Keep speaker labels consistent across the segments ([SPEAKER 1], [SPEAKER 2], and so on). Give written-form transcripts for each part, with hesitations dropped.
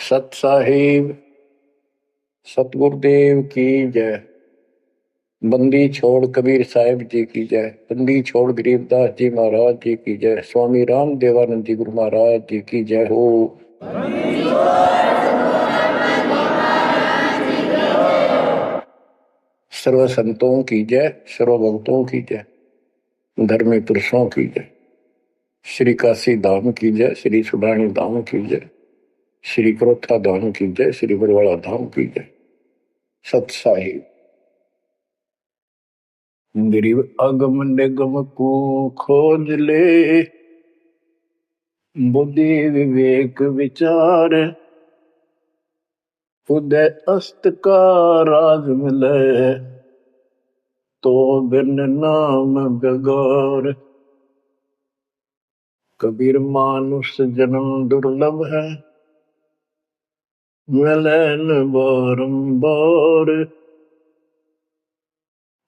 [SPEAKER 1] सत साहिब सतगुरुदेव की जय। बंदी छोड़ कबीर साहिब जी की जय। बंदी छोड़ गरीबदास जी महाराज जी की जय। स्वामी राम देवानंद जी गुरु महाराज जी की जय हो। सर्व संतों की जय, सर्व भक्तों की जय, धर्मी पुरुषों की जय। श्री काशी धाम की जय, श्री सुडानी धाम की जय, श्री क्रोथा धाम की जय, श्री बरवाड़ा धाम की जय। सत साहिब गरीब अगम निगम को खोज ले, बुद्धि विवेक विचार, उदय अस्त का राज मिले, तो बिन नाम बेगार। कबीर मानुष जन्म दुर्लभ है, मिले न बारंबार।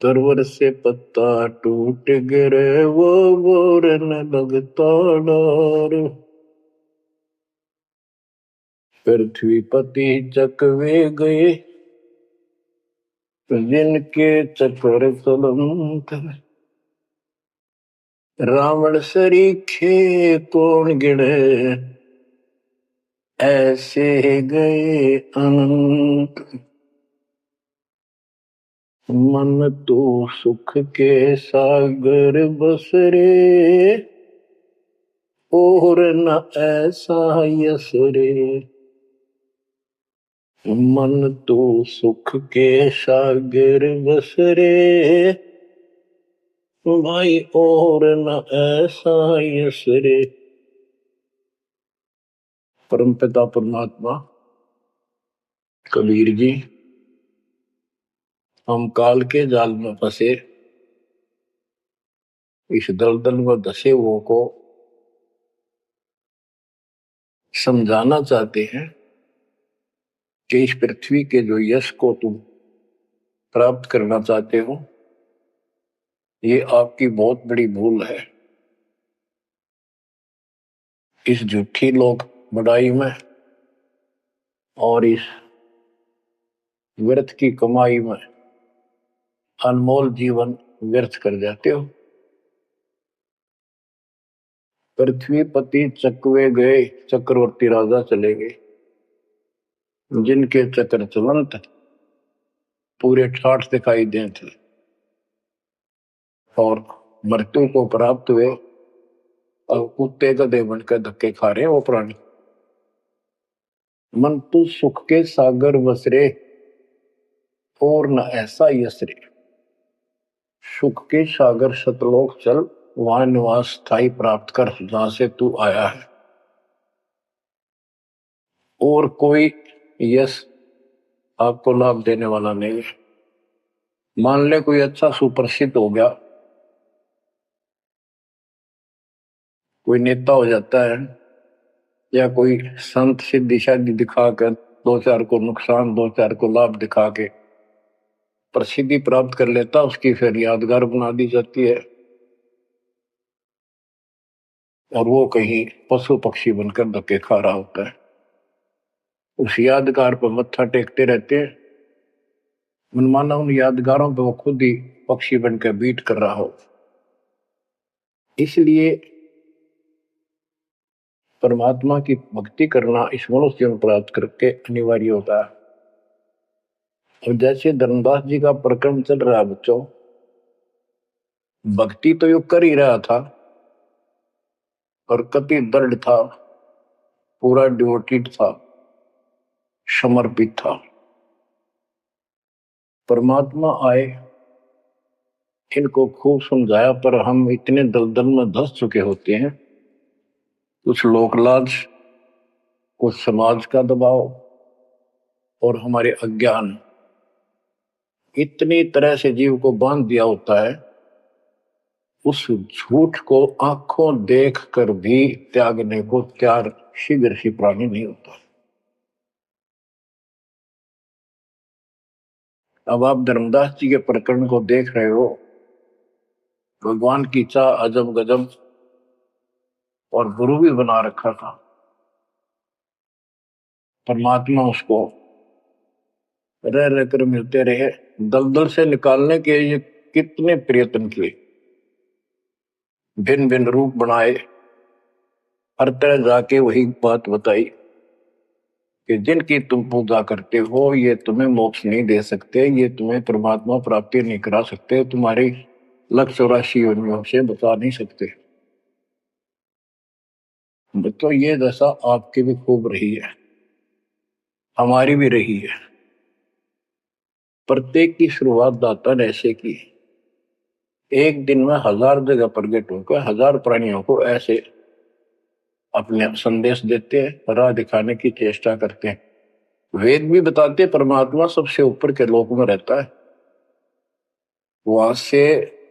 [SPEAKER 1] तरवर से पत्ता टूट गिरे, वो बोर न लगता डार। पृथ्वी पति चकवे गए, जिनके चक्र चलंत। रावण सरीखे कौन गिने, ऐसे गए अनंत। मन तो सुख के सागर बसरे, और न ऐसा यस रे। मन तो सुख के सागर बसरे, भाई और न ऐसा यस रे। परमपिता परमात्मा कबीर जी, हम काल के जाल में फंसे, इस दलदल में धसे हुओं को समझाना चाहते हैं कि इस पृथ्वी के जो यश को तुम प्राप्त करना चाहते हो, ये आपकी बहुत बड़ी भूल है। इस झूठी लोक बड़ाई में और इस व्यर्थ की कमाई में अनमोल जीवन व्यर्थ कर जाते हो। पृथ्वी पति चकवे गए, चक्रवर्ती राजा चले गए, जिनके चक्र चलंत पूरे ठाठ दिखाई दे थे और मृत्यु को प्राप्त हुए और कुत्ते गधे बनकर धक्के खा रहे हैं वो प्राणी। मन तू सुख के सागर बसरे, और न ऐसा यसरे। सुख के सागर सतलोक चल, वहां निवास स्थायी प्राप्त कर जहां से तू आया है। और कोई यश आपको लाभ देने वाला नहीं है। मान ले कोई अच्छा सुप्रसिद्ध हो गया, कोई नेता हो जाता है, या कोई संत सिद्धि शादी दिखाकर दो चार को नुकसान दो चार को लाभ दिखा के प्रसिद्धि प्राप्त कर लेता, उसकी फिर यादगार बना दी जाती है और वो कहीं पशु पक्षी बनकर धक्के खा रहा होता है। उस यादगार पर मत्था टेकते रहते हैं, मनमाना उन यादगारों पर वो खुद ही पक्षी बनकर बीट कर रहा हो। इसलिए परमात्मा की भक्ति करना इस मनुष्य जन्म प्राप्त करके अनिवार्य होता है। और जैसे धर्मदास जी का प्रकरण चल रहा है बच्चों, भक्ति तो यो कर ही रहा था और कति दृढ़ था, पूरा डिवोटेड था, समर्पित था। परमात्मा आए, इनको खूब समझाया, पर हम इतने दलदल में धंस चुके होते हैं, कुछ लोकलाज, कुछ समाज का दबाव और हमारे अज्ञान इतनी तरह से जीव को बांध दिया होता है, उस झूठ को आंखों देख कर भी त्यागने को तैयार शीघ्र सी प्राणी नहीं होता। अब आप धर्मदास जी के प्रकरण को देख रहे हो, भगवान की चाह अजब गजब और गुरु भी बना रखा था। परमात्मा उसको रह रह कर मिलते रहे। दलदल से निकालने के ये कितने प्रयत्न किए, भिन्न भिन्न रूप बनाए, हर तरह जाके वही बात बताई कि जिनकी तुम पूजा करते हो ये तुम्हें मोक्ष नहीं दे सकते, ये तुम्हें परमात्मा प्राप्ति नहीं करा सकते, तुम्हारी लक्ष्य 84 योनियों से बचा नहीं सकते। तो ये दशा आपकी भी खूब रही है, हमारी भी रही है। प्रत्येक की शुरुआत दाता ने ऐसे की, एक दिन में 1000 जगह प्रकट होकर 1000 प्राणियों को ऐसे अपने संदेश देते हैं, राह दिखाने की चेष्टा करते हैं। वेद भी बताते परमात्मा सबसे ऊपर के लोक में रहता है, वहां से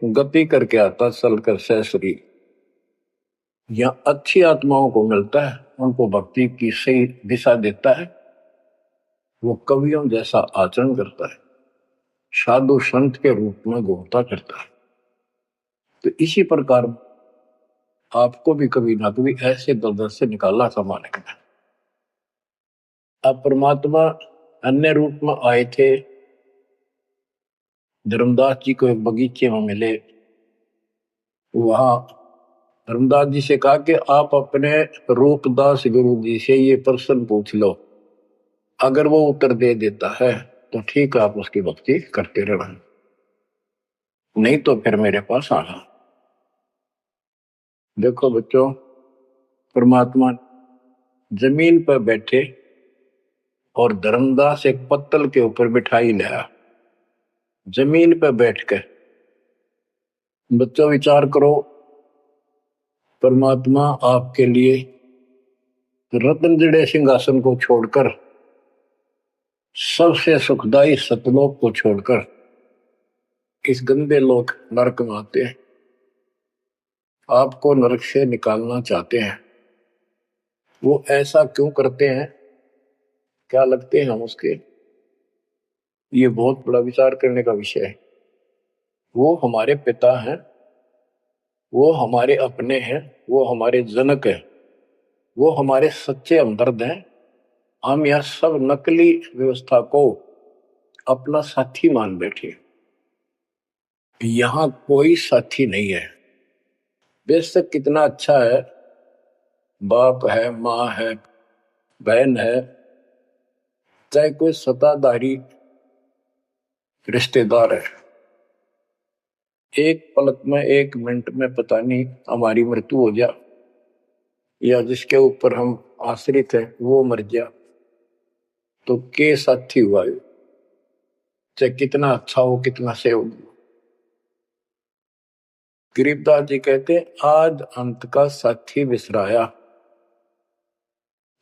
[SPEAKER 1] गति करके आता चल कर सहसरी, या अच्छी आत्माओं को मिलता है, उनको भक्ति की सही दिशा देता है, वो कवियों जैसा आचरण करता है, साधु संत के रूप में घूमता करता है। तो इसी प्रकार आपको भी कभी ना कभी ऐसे दलदल से निकाला था मालिक ने। अब परमात्मा अन्य रूप में आए थे, धर्मदास जी को एक बगीचे में मिले, वहां धर्मदास जी से कहा कि आप अपने रूपदास गुरु जी से ये प्रश्न पूछ लो, अगर वो उत्तर दे देता है तो ठीक है, आप उसकी भक्ति करते रहना, नहीं तो फिर मेरे पास आना। देखो बच्चों, परमात्मा जमीन पर बैठे और धर्मदास एक पत्तल के ऊपर बिठाई लाया, जमीन पर बैठकर। बच्चों विचार करो, परमात्मा आपके लिए रत्न जड़े सिंहासन को छोड़कर, सबसे सुखदाई सतलोक को छोड़कर इस गंदे लोक नरक में आते हैं, आपको नरक से निकालना चाहते हैं। वो ऐसा क्यों करते हैं, क्या लगते हैं हम उसके, ये बहुत बड़ा विचार करने का विषय है। वो हमारे पिता हैं, वो हमारे अपने हैं, वो हमारे जनक हैं, वो हमारे सच्चे हमदर्द हैं। हम यह सब नकली व्यवस्था को अपना साथी मान बैठे, यहां कोई साथी नहीं है। बेशक कितना अच्छा है, बाप है, माँ है, बहन है, चाहे कोई सत्ताधारी रिश्तेदार है, एक पलक में, एक मिनट में पता नहीं हमारी मृत्यु हो जा, या जिसके ऊपर हम आश्रित हैं वो मर गया, तो के साथी हुआ, चाहे कितना अच्छा हो, कितना से हो। गरीबदास जी कहते हैं, आज अंत का साथी बिसराया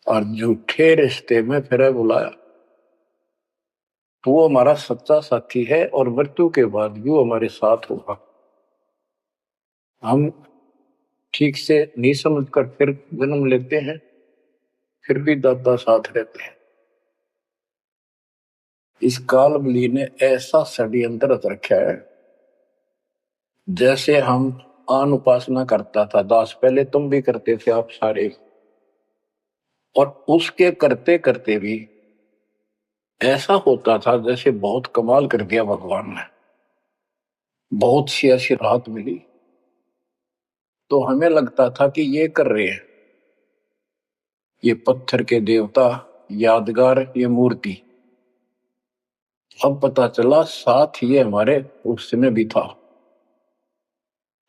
[SPEAKER 1] और झूठे रिश्ते में फिर बुलाया। तो वो हमारा सच्चा साथी है और मृत्यु के बाद भी वो हमारे साथ होगा। हम ठीक से नहीं समझकर फिर जन्म लेते हैं, फिर भी दादा साथ रहते हैं। इस कालबली ने ऐसा षड्यंत्र रच रखा है, जैसे हम आन उपासना करता था दास, पहले तुम भी करते थे आप सारे, और उसके करते करते भी ऐसा होता था जैसे बहुत कमाल कर दिया भगवान ने, बहुत सी ऐसी राहत मिली, तो हमें लगता था कि ये कर रहे हैं, ये पत्थर के देवता, यादगार, ये मूर्ति। अब पता चला साथ ये हमारे उस समय भी था।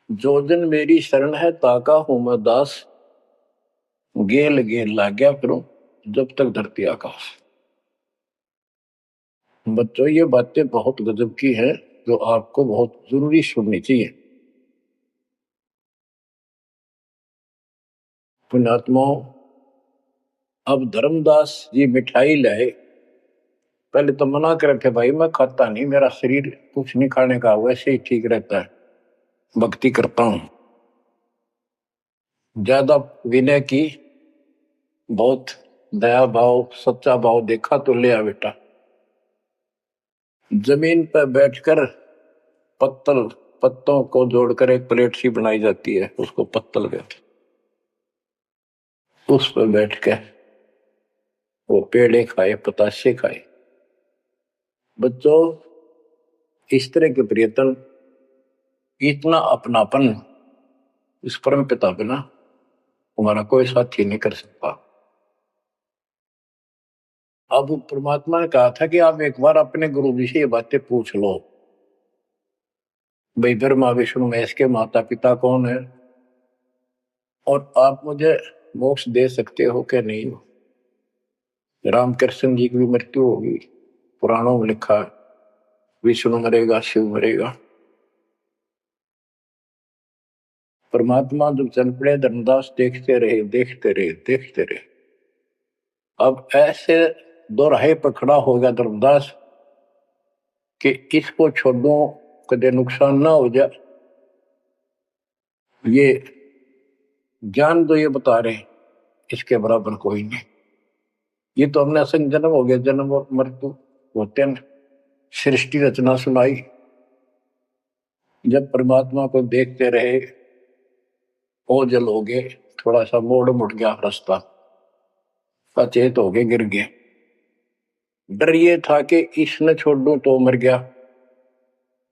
[SPEAKER 1] जो दिन मेरी शरण है ताका हूं मैं दास, गेल गेल ला गया करो जब तक धरती आकाश। बच्चों ये बातें बहुत गजब की है, जो आपको बहुत जरूरी सुननी चाहिए। पुण्यात्माओं, अब धर्मदास जी मिठाई लाए, पहले तो मना कर रखे, भाई मैं खाता नहीं, मेरा शरीर कुछ नहीं खाने का वैसे ही ठीक रहता है, भक्ति करता हूं। ज्यादा विनय की, बहुत दया भाव सच्चा भाव देखा तो ले आ बेटा। जमीन पर बैठकर पत्तल, पत्तों को जोड़कर एक प्लेट सी बनाई जाती है, उसको पत्तल कहते, उस पर बैठ के वो पेड़े खाए, पताशे खाए। बच्चों, इस तरह के प्रयत्न, इतना अपनापन इस परम पिता बिना हमारा कोई साथी नहीं कर सकता। अब परमात्मा ने कहा था कि आप एक बार अपने गुरु जी से ये बातें पूछ लो, भाई ब्रह्मा विष्णु महेश के माता पिता कौन है, और आप मुझे मोक्ष दे सकते हो कि नहीं। रामकृष्ण जी की भी मृत्यु होगी, पुराणों में लिखा है, विष्णु मरेगा, शिव मरेगा। परमात्मा जब चल पड़े, धर्मदास देखते रहे, देखते रहे, देखते रहे। अब ऐसे दोराहे पर खड़ा हो गया धर्मदास कि इसको छोड़ो, कदे नुकसान ना हो जाए। ये ज्ञान जो ये बता रहे, इसके बराबर कोई नहीं। ये तो हमने असंग जन्म हो गया, जन्म और मृत्यु होते हैं। सृष्टि रचना सुनाई, जब परमात्मा को देखते रहे, ओझल हो गए, थोड़ा सा मोड़ मुड़ गया रास्ता, अचेत हो गए, गिर गए। डर ये था कि इसने छोड़ दूं तो मर गया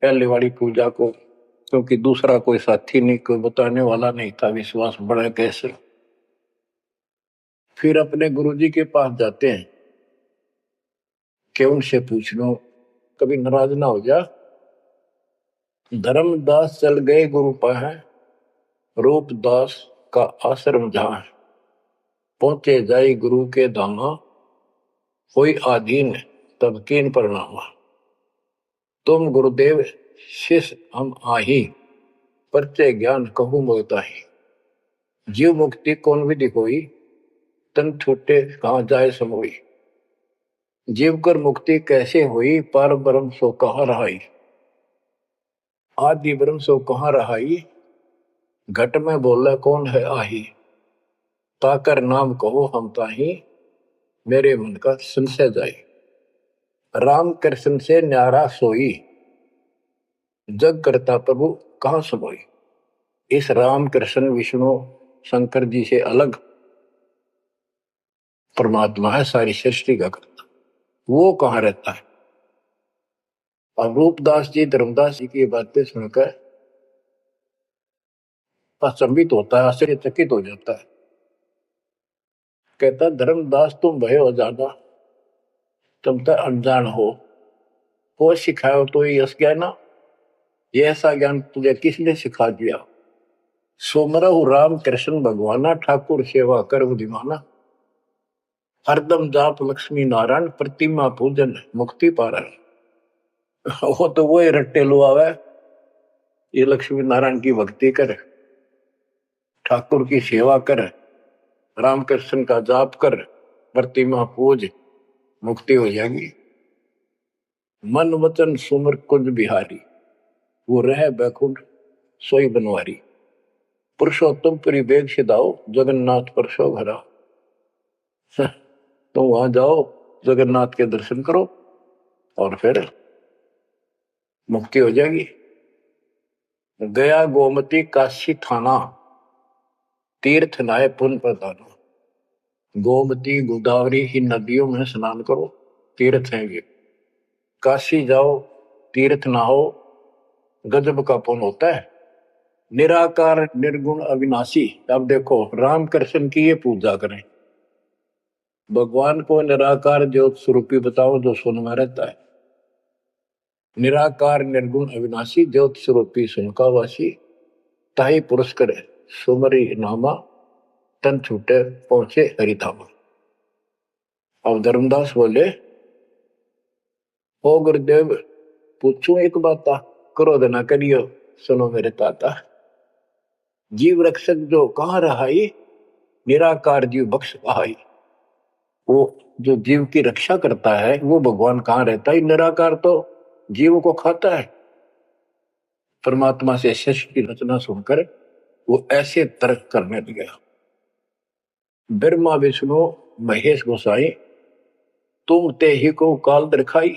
[SPEAKER 1] पहले वाली पूजा को, क्योंकि दूसरा कोई साथी नहीं, कोई बताने वाला नहीं था, विश्वास बढ़े कैसे। फिर अपने गुरुजी के पास जाते हैं कि उनसे पूछ लो, कभी नाराज ना हो जा। धर्मदास चल गए गुरु पाए, रूपदास का आश्रम जहां, पहुंचे जाई गुरु के धामा, कोई आधीन तब कीन प्रणामा। तुम गुरुदेव शिष्य हम आही, परचे ज्ञान कहूं मोता ही। जीव मुक्ति कौन विधि कोई, तन छूटे कहां जाए समोई। जीव कर मुक्ति कैसे हुई, पर ब्रह्म सो कहां रहाई। आदि ब्रह्म सो कहां रहाई, घट में बोला कौन है आही। ताकर नाम कहो हम ताही, मेरे मन का संशय जाई। राम कृष्ण से न्यारा सोई, जग करता प्रभु कहां समोई। इस राम कृष्ण विष्णु शंकर जी से अलग परमात्मा है, सारी सृष्टि का करता, वो कहां रहता है। अब रूपदास जी धर्मदास जी की बातें सुनकर अचंभित होता है, आश्चर्यचकित हो जाता है। कहता धर्मदास तुम भय हो ज्यादा, तुम तो अनजान हो सिखाओ तो ये यश ज्ञान, ये ऐसा ज्ञान तुझे किसने सिखा दिया। सोमरहु राम कृष्ण भगवाना, ठाकुर सेवा कर दीवाना। हरदम जाप लक्ष्मी नारायण, प्रतिमा पूजन मुक्ति पारण। वो तो वो रट्टे लुआवे, ये लक्ष्मी नारायण की भक्ति कर, ठाकुर की सेवा कर, रामकृष्ण का जाप कर, प्रतिमा पूज, मुक्ति हो जाएगी। मन वचन सुमर कुंज बिहारी, वो रह बैकुंठ सोई बनवारी। पुरुषोत्तम पुरी बेग सिदाओ, जगन्नाथ पर सो घरा। तो वहां जाओ, जगन्नाथ के दर्शन करो और फिर मुक्ति हो जाएगी। गया गोमती काशी थाना, तीर्थ नाय पुन प्रदाना। गोमती गोदावरी ही नदियों में स्नान करो, तीर्थ हैं ये। काशी जाओ, तीर्थ नहाओ, गजब का पुण्य होता है। निराकार निर्गुण अविनाशी, अब देखो राम कृष्ण की ये पूजा करें, भगवान को निराकार ज्योत स्वरूपी बताओ जो सुन में रहता है। निराकार निर्गुण अविनाशी, ज्योत स्वरूपी सुनकावासी, ताही पुरुष करे सुमरी नामा, तन छूटे पहुंचे हरिधामा। अब धर्मदास बोले, ओ गुरुदेव पूछू एक बात, क्रोध ना करियो, सुनो मेरे ताता। जीव रक्षक जो कहाँ रहाई, निराकार जीव बख्श कहाई। वो जो जीव की रक्षा करता है वो भगवान कहाँ रहता है, निराकार तो जीव को खाता है। परमात्मा से सृष्टि की रचना सुनकर वो ऐसे तर्क करने लगा। ब्रह्मा विष्णु महेश गोसाई, तुम ते ही को काल दिखाई।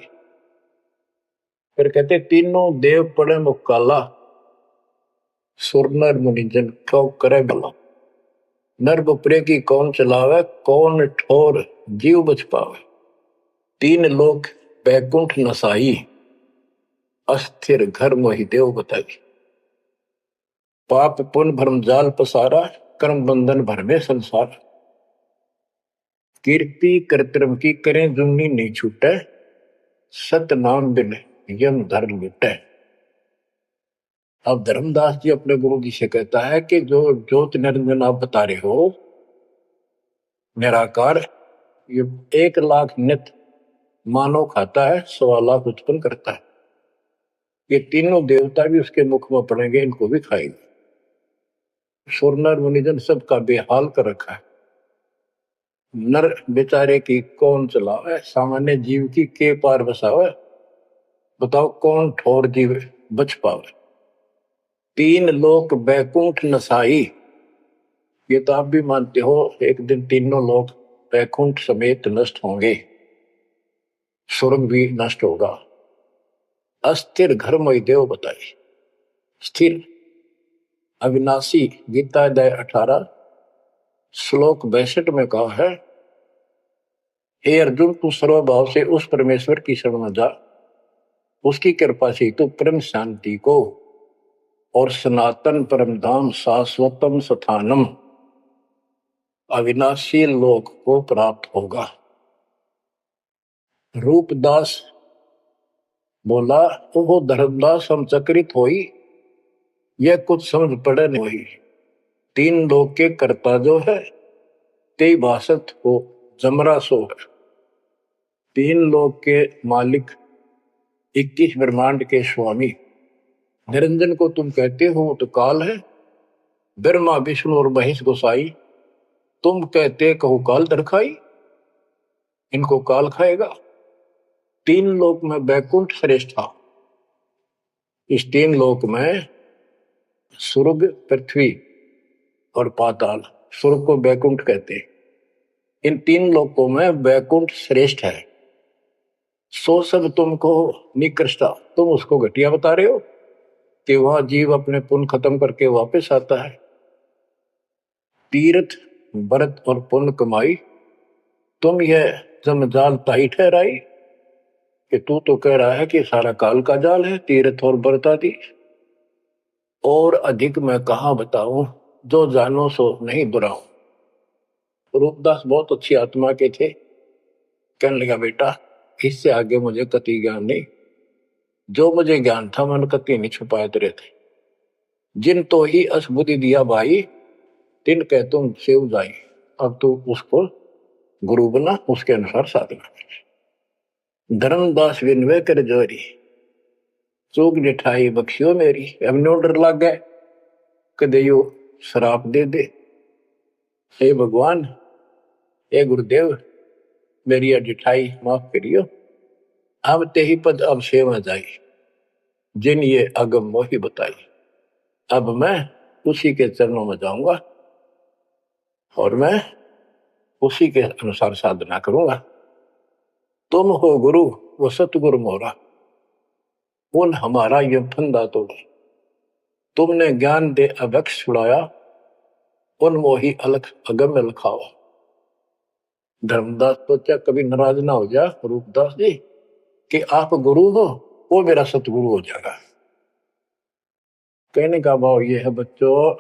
[SPEAKER 1] फिर कहते तीनों देव पड़े मुकाला, सुर नर मुनि जन क्यों करे भला। नर बुपरे की कौन चलावे, कौन ठोर जीव बच पावे। तीन लोक बैकुंठ नसाई, अस्थिर घर मोहि देव बताई। पाप पुण्य भ्रम जाल पसारा, कर्म बंधन भर में संसार। कीर्ति कर्तव्य की करें जुम्नी नहीं छूटे, सत नाम बिन यम धर लुटे। अब धर्मदास जी अपने गुरु जी से कहता है कि जो ज्योत निरंजन आप बता रहे हो निराकार, ये 1,00,000 नित मानव खाता है, 1,00,000 उत्पन्न करता है। ये तीनों देवता भी उसके मुख में पड़ेंगे, इनको भी खाएंगे। सुर नर मुनिजन सबका बेहाल कर रखा है। नर बेचारे की कौन चलावे, सामान्य जीव की के पार बसावे। बताओ कौन ठोर जीव बच पावे। तीन लोक बैकुंठ नसाई, ये तो आप भी मानते हो एक दिन तीनों लोग बैकुंठ समेत नष्ट होंगे, स्वर्ग भी नष्ट होगा। अस्थिर घर मोहि देव बताई। स्थिर अविनाशी, गीता अध्याय 18 श्लोक 62 में कहा है, हे अर्जुन तू सर्वभाव से उस परमेश्वर की शरण में जा, उसकी कृपा से तू परम शांति को और सनातन परम धाम शाश्वतम स्थानम अविनाशी लोक को प्राप्त होगा। रूपदास बोला, वो धर्मदास हम चक्रित होई, यह कुछ समझ पड़े नहीं। तीन लोक के कर्ता जो है ते भाषत को जमरा सो है। तीन लोक के मालिक 21 ब्रह्मांड के स्वामी निरंजन को तुम कहते हो तो काल है। ब्रह्मा विष्णु और महेश गोसाई तुम कहते कहो काल दरखाई, इनको काल खाएगा। तीन लोक में बैकुंठ श्रेष्ठ था। इस तीन लोक में स्वर्ग पृथ्वी और पाताल, स्वर्ग को बैकुंठ कहते हैं। इन तीन लोकों में बैकुंठ श्रेष्ठ है। सो सब तुमको निकृष्टा, तुम उसको घटिया बता रहे हो कि वह जीव अपने पुण्य खत्म करके वापस आता है। तीर्थ व्रत और पुण्य कमाई, तुम यह जमजाल ताई ठहराई कि तू तो कह रहा है कि सारा काल का जाल है तीर्थ और व्रत आदि। और अधिक मैं कहा बताऊं, जो जानो सो नहीं दुराऊं। रूपदास बहुत अच्छी आत्मा के थे। कहने लगा बेटा इससे आगे मुझे कति ज्ञान नहीं, जो मुझे ज्ञान था मैंने कति नहीं छुपाए तेरे थे। जिन तो ही असबुद्धि दिया भाई, तिन कह तुम सेव जाई। अब तू उसको गुरु बना, उसके अनुसार साधना। धर्मदास विनवे कर जोरी, चूक निठाई बख्शियो मेरी। अब नो डर लग गए कदे यो शराप दे दे। हे भगवान, हे गुरुदेव, मेरी अडिठाई माफ करियो। अब ते ही पद अब सेवा जाई, जिन ये अगम मोही बताई। अब मैं उसी के चरणों में जाऊंगा और मैं उसी के अनुसार साधना करूंगा। तुम हो गुरु वो सतगुरु मोरा, उन हमारा ये फंदा तोड़ा। तुमने ज्ञान दे अभक्ष छुड़ाया, उन मोही अलख अगम में लखाओ। धर्मदास सोचा कभी नाराज ना हो जा रूपदास जी कि आप गुरु हो, वो मेरा सतगुरु हो जाएगा। कहने का भाव ये है बच्चों,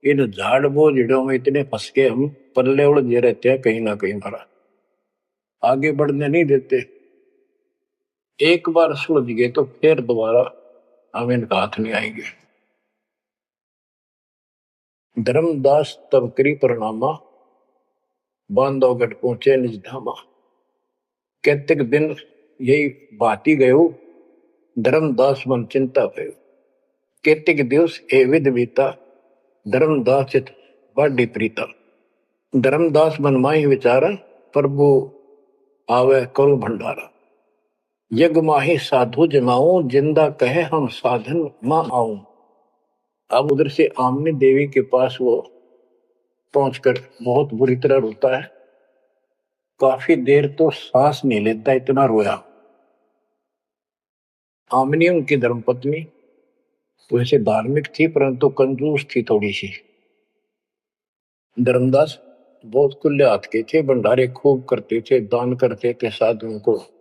[SPEAKER 1] इन झाड़ बोझड़ों में इतने फंस के हम पल्ले उलझे रहते हैं, कहीं ना कहीं हमारा आगे बढ़ने नहीं देते। एक बार सुलझ गए तो फिर दोबारा हम इनका हाथ नहीं आएंगे। धर्मदास तब करी परिणामा, बांधवगढ़ पहुंचे निज धामा। कैतिक दिन यही बाती गयो, धर्मदास मन चिंता भयो। कैतिक दिवस ए विध बीता, धर्मदास चित बाडी प्रीता। धर्मदास मन माही विचारा, प्रभु आवे करो भंडारा। यज्ञ माही साधु जमाऊं, जिंदा कहे हम साधन मां आऊं। अब उधर से आमने देवी के पास वो पहुंचकर बहुत बुरी तरह रोता है। काफी देर तो सांस नहीं लेता, इतना रोया। आमनी उनकी धर्मपत्नी वैसे धार्मिक थी परंतु कंजूस थी थोड़ी सी। धर्मदास बहुत खुले हाथ के थे, भंडारे खूब करते थे, दान करते थे साधुओं को।